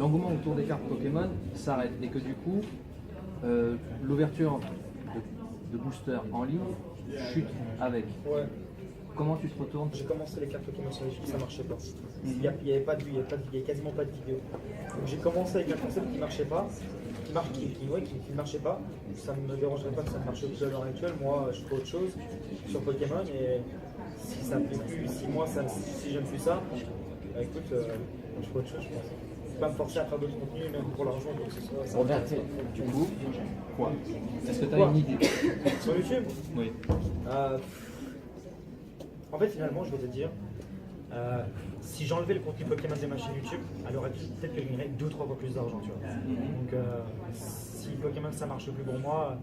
l'engouement autour des cartes Pokémon s'arrête et que du coup, l'ouverture de boosters en ligne chute avec. Ouais. Comment tu te retournes? J'ai commencé les cartes Pokémon sur les jeux, ça marchait pas. Il n'y avait quasiment pas de vidéo. Donc j'ai commencé avec un concept qui marchait pas, qui marchait pas. Ça ne me dérangerait pas que ça ne marche plus à l'heure actuelle. Moi, je fais autre chose sur Pokémon et si ça me plaît plus, si j'aime plus ça, bah, écoute, je fais autre chose, je pense. Je vais pas me forcer à faire d'autres contenus, même pour l'argent, quoi que ce soit. Ça Robert, du coup, quoi? Est-ce que tu as une idée? Sur YouTube? Oui. En fait, finalement, je vais te dire, si j'enlevais le contenu Pokémon de ma chaîne YouTube, elle aurait peut-être que je gagnerais 2 ou 3 fois plus d'argent, tu vois. Donc, si Pokémon ça marche plus pour moi,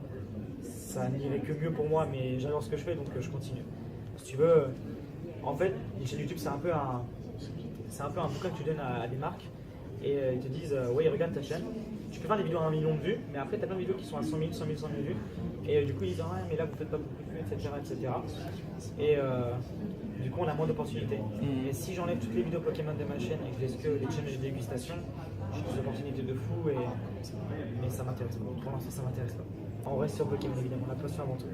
ça n'irait que mieux pour moi, mais j'adore ce que je fais, donc je continue. Si tu veux, en fait, une chaîne YouTube, c'est un peu un bouquin que tu donnes à des marques, et ils te disent, oui, regarde ta chaîne. Tu peux faire des vidéos à 1 million de vues, mais après, tu as plein de vidéos qui sont à 100 000, 100 000, 100 000 vues. Et du coup, ils disent, ouais, mais là, vous faites pas beaucoup de vues, etc. etc. Et du coup, on a moins d'opportunités. Et si j'enlève toutes les vidéos Pokémon de ma chaîne et que je laisse que les challenges de dégustation, j'ai des opportunités de fou, mais ça m'intéresse pas. Pour l'instant, ça m'intéresse pas. On reste sur Pokémon, évidemment, la passion avant tout.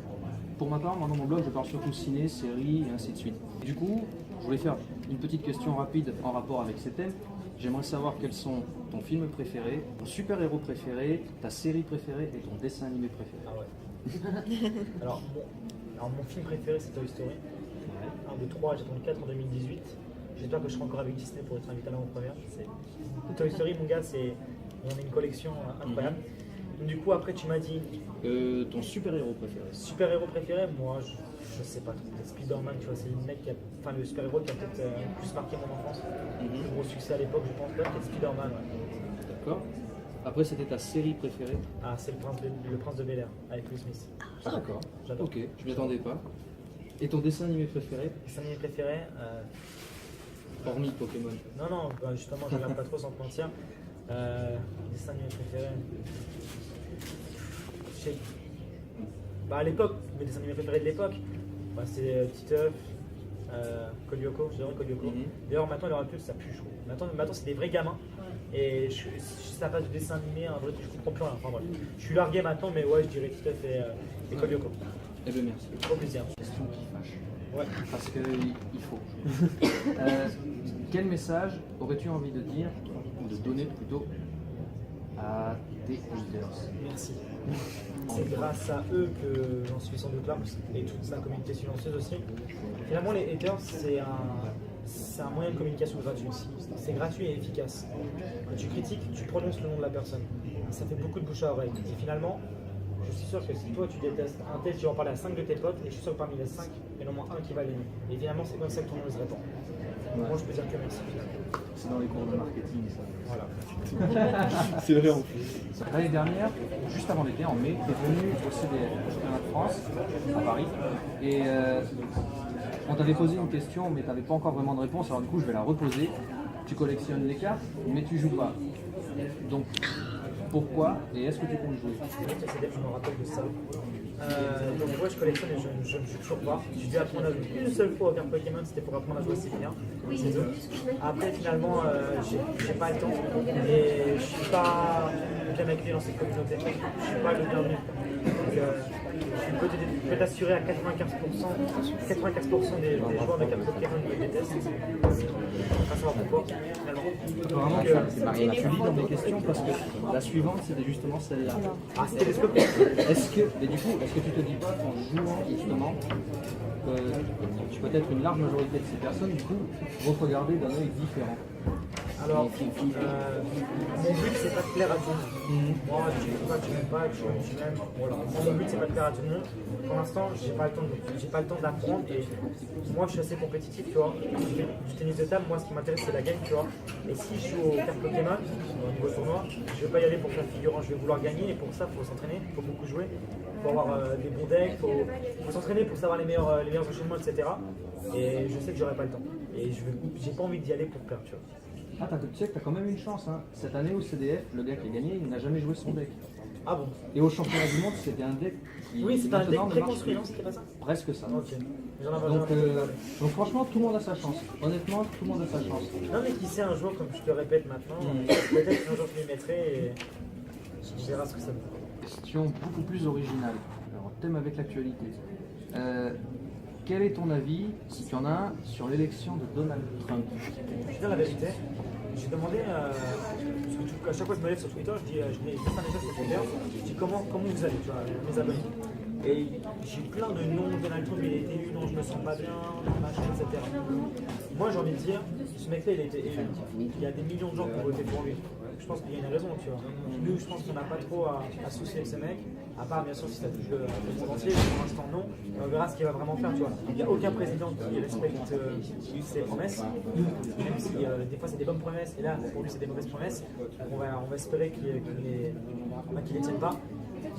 Pour ma part, moi dans mon blog, je parle surtout ciné, séries et ainsi de suite. Du coup, je voulais faire une petite question rapide en rapport avec ces thèmes. J'aimerais savoir quels sont ton film préféré, ton super-héros préféré, ta série préférée et ton dessin animé préféré. Ah ouais. alors mon film préféré c'est Toy Story. 1, 2, 3, j'attends le 4 en 2018. J'espère que je serai encore avec Disney pour être invité à l'avant-première. Toy Story, mon gars, on a une collection incroyable. Donc, du coup, après, tu m'as dit. Ton super-héros préféré. Super-héros préféré, moi, je sais pas trop. Peut-être Spider-Man, tu vois, c'est le super-héros qui a peut-être plus marqué mon enfance. Le plus gros succès à l'époque, je pense, peut-être Spider-Man. Ouais. D'accord. Après, c'était ta série préférée? Ah, c'est le Prince de Bel-Air avec Will Smith. Ah, d'accord. J'adore. Ok, je m'y attendais pas. Et ton dessin animé préféré? Dessin animé préféré Hormis Pokémon. Non, bah, justement, je regarde pas trop sans te mentir. Dessin animé préféré. Bah, à l'époque, mes dessins animés préférés de l'époque, bah, c'est Titeuf, Kolyoko, j'adore Kolyoko. D'ailleurs, maintenant, il n'y aura plus, ça pue, je trouve. Maintenant c'est des vrais gamins. Et si ça passe de dessin animé, un vrai, je comprends plus rien. Enfin, bref. Je suis largué maintenant, mais ouais, je dirais Titeuf et Kolyoko. Eh bien, merci. Trop plaisir. Question qui fâche. Ouais. Parce qu'il faut. Quel message aurais-tu envie de dire, ou de donner plutôt, à tes haters? Merci. C'est grâce à eux que j'en suis sans doute là, et toute la communauté silencieuse aussi. Finalement, les haters, c'est un moyen de communication gratuit. C'est gratuit et efficace. Quand tu critiques, tu prononces le nom de la personne. Ça fait beaucoup de bouche à oreille. Et finalement, je suis sûr que si toi tu détestes un tel, tu vas en parler à 5 de tes potes, et je suis sûr que parmi les 5, il y en a au moins un qui va l'aimer. Et finalement, c'est comme ça que ton nom se répand. Ouais. Moi, je peux dire que merci. C'est dans les cours de marketing, ça. Voilà. C'est vrai en plus. L'année dernière, juste avant l'été, en mai, tu es venu au CDF, au championnat de France, à Paris. Et on t'avait posé une question, mais tu n'avais pas encore vraiment de réponse. Alors du coup, je vais la reposer. Tu collectionnes les cartes, mais tu joues pas. Donc, pourquoi et est-ce que tu comptes jouer? Je me rappelle de ça. Donc moi je collectionne et je ne joue toujours pas. J'ai dû apprendre à jouer une seule fois au carte Pokémon, c'était pour apprendre à jouer c'est bien. Après finalement j'ai pas le temps et je suis pas bien accueilli dans cette communauté. Je suis pas le bienvenu. Donc, je peux t'assurer à 95% des joueurs de cartes Pokémon me détestent. Pas savoir pourquoi finalement. Apparemment, tu lis dans mes questions parce que la suivante c'était justement celle-là. Ah, c'était télescope. Et du coup, est-ce que tu te dis pas qu'en jouant justement, peut-être une large majorité de ces personnes du coup vont te regarder d'un œil différent? Alors, mon but c'est pas de plaire à tout le monde. Moi, tu m'aimes pas, tu m'aimes. Voilà. Mon but c'est pas de plaire à tout le monde. Pour l'instant, j'ai pas le temps d'apprendre et moi je suis assez compétitif, tu vois. Je fais du tennis de table, moi ce qui m'intéresse c'est la game, tu vois. Et si je joue aux cartes Pokémon, au niveau tournoi, je vais pas y aller pour faire figurant, je vais vouloir gagner et pour ça il faut s'entraîner, il faut beaucoup jouer, il faut avoir des bons decks, il faut s'entraîner pour savoir les meilleurs enchaînements, etc. Et je sais que j'aurai pas le temps. Et j'ai pas envie d'y aller pour perdre, tu vois. Ah, tu sais que tu as quand même une chance. Hein. Cette année au CDF, le gars qui a gagné, il n'a jamais joué son deck. Ah bon? Et au championnat du monde, c'était un deck qui. Oui, c'était un deck préconstruit, non? C'était pas ça? Presque ça. Ok. Donc franchement, tout le monde a sa chance. Honnêtement, tout le monde a sa chance. Non mais qui sait un jour, comme je te le répète maintenant, peut-être qu'un jour je m'y mettrai et on verra ce que ça donne. Question beaucoup plus originale. Alors, thème avec l'actualité. Quel est ton avis, si tu en as un, sur l'élection de Donald Trump? Je vais dire la vérité, j'ai demandé, parce que à chaque fois que je me lève sur Twitter, je mets juste un message sur Twitter, je dis comment vous allez, tu vois, mes abonnés. Et j'ai plein de noms, Donald Trump il a été élu, non je me sens pas bien, machin, etc. Moi j'ai envie de dire, ce mec-là il a été élu, il y a des millions de gens qui ont voté pour lui. Je pense qu'il y a une raison, tu vois. Nous je pense qu'on n'a pas trop à se soucier de ce mec, à part bien sûr si ça touche le monde entier, pour l'instant non, on verra ce qu'il va vraiment faire, tu vois. Il n'y a aucun président qui respecte ses promesses, même si des fois c'est des bonnes promesses, et là pour lui c'est des mauvaises promesses, on va espérer qu'il les tienne pas.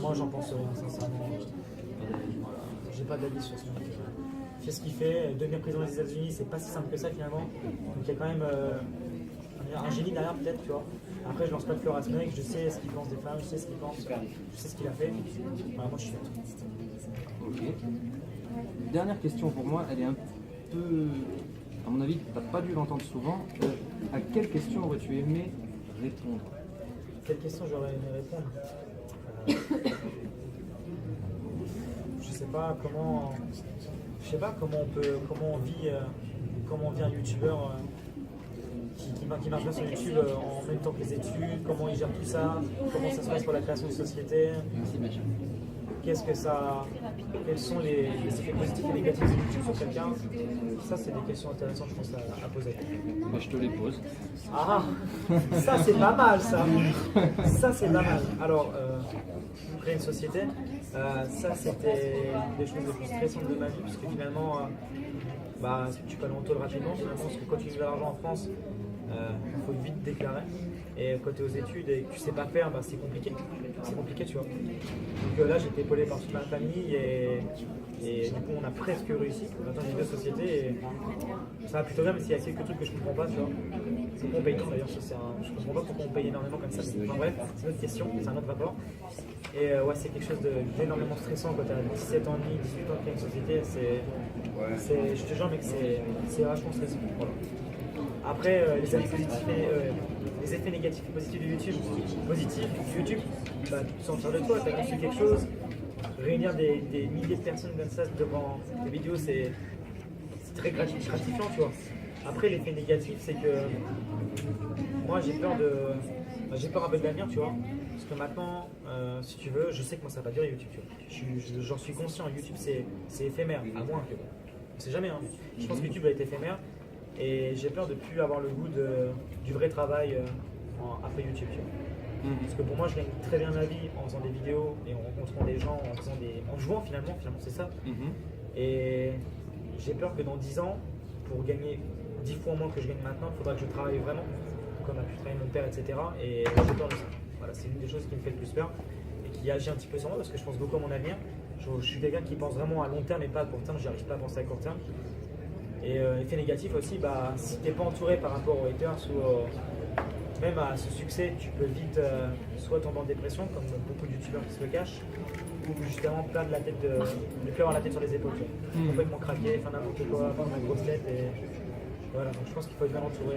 Moi j'en pense rien, sincèrement. J'ai pas d'avis sur ce mec. Il fait ce qu'il fait. Devenir président des États-Unis, c'est pas si simple que ça finalement. Donc il y a quand même un génie derrière peut-être, tu vois. Après je lance pas de fleurs à ce mec, je sais ce qu'il pense des femmes, je sais ce qu'il pense, je sais ce qu'il a fait. Voilà, moi je suis fier. Ok. Dernière question pour moi, elle est un peu, à mon avis, t'as pas dû l'entendre souvent. À quelle question aurais-tu aimé répondre? Quelle question j'aurais aimé répondre? Je sais pas comment on vit un youtubeur qui marche bien sur YouTube en même temps que les études, comment il gère tout ça, comment ça se passe pour la création de société. Quels sont les effets positifs et négatifs de YouTube sur quelqu'un? Ça, c'est des questions intéressantes, je pense, à poser. Bah, je te les pose. Ah, ça c'est pas mal, ça. Ça c'est pas mal. Alors, créer une société, ça c'était une des choses les plus stressantes de ma vie, puisque finalement, tu connais Antoine rapidement, finalement, parce que quand tu gagnes de l'argent en France, il faut vite déclarer. Et quand tu es aux études et que tu sais pas faire, c'est compliqué. C'est compliqué, tu vois. Donc là, j'étais épaulé par toute ma famille et du coup, on a presque réussi. Maintenant, j'ai deux sociétés et ça va plutôt bien, mais s'il y a quelques trucs que je comprends pas, tu vois. Pourquoi on paye d'ailleurs, je comprends pas pourquoi on paye énormément comme ça. Enfin bref, c'est une autre question, c'est un autre rapport. Et ouais, c'est quelque chose d'énormément stressant quand tu as 17 ans et demi, 18 ans de créer une société. Je te jure, mec, c'est vachement stressant. Voilà. Après, les effets négatifs et positifs de YouTube. Positif, YouTube, tu te sens fier de toi, tu as reçu quelque chose. Réunir des milliers de personnes comme ça devant des vidéos, c'est très gratifiant, tu vois. Après, l'effet négatif, c'est que moi, j'ai peur un peu de l'avenir, tu vois. Parce que maintenant, si tu veux, je sais que moi, ça va pas durer YouTube, tu vois. J'en suis conscient, YouTube, c'est éphémère, à moins que... On sait jamais, hein. Je pense que YouTube va être éphémère. Et j'ai peur de ne plus avoir le goût du vrai travail après YouTube. Tu vois. Parce que pour moi, je gagne très bien ma vie en faisant des vidéos et en rencontrant des gens, en jouant finalement c'est ça. Et j'ai peur que dans 10 ans, pour gagner 10 fois moins que je gagne maintenant, il faudra que je travaille vraiment, comme a pu travailler mon père, etc. Et j'ai peur de ça. Voilà, c'est l'une des choses qui me fait le plus peur et qui agit un petit peu sur moi parce que je pense beaucoup à mon avenir. Je suis quelqu'un qui pense vraiment à long terme et pas à court terme, j'arrive pas à penser à court terme. Et effet négatif aussi, si tu n'es pas entouré par rapport aux haters ou même à ce succès, tu peux vite soit tomber en dépression, comme beaucoup de youtubeurs qui se le cachent, ou justement perdre la tête ne plus avoir la tête sur les épaules. Complètement craquer, faire n'importe quoi, avoir une grosse tête. Et voilà, donc je pense qu'il faut être bien entouré.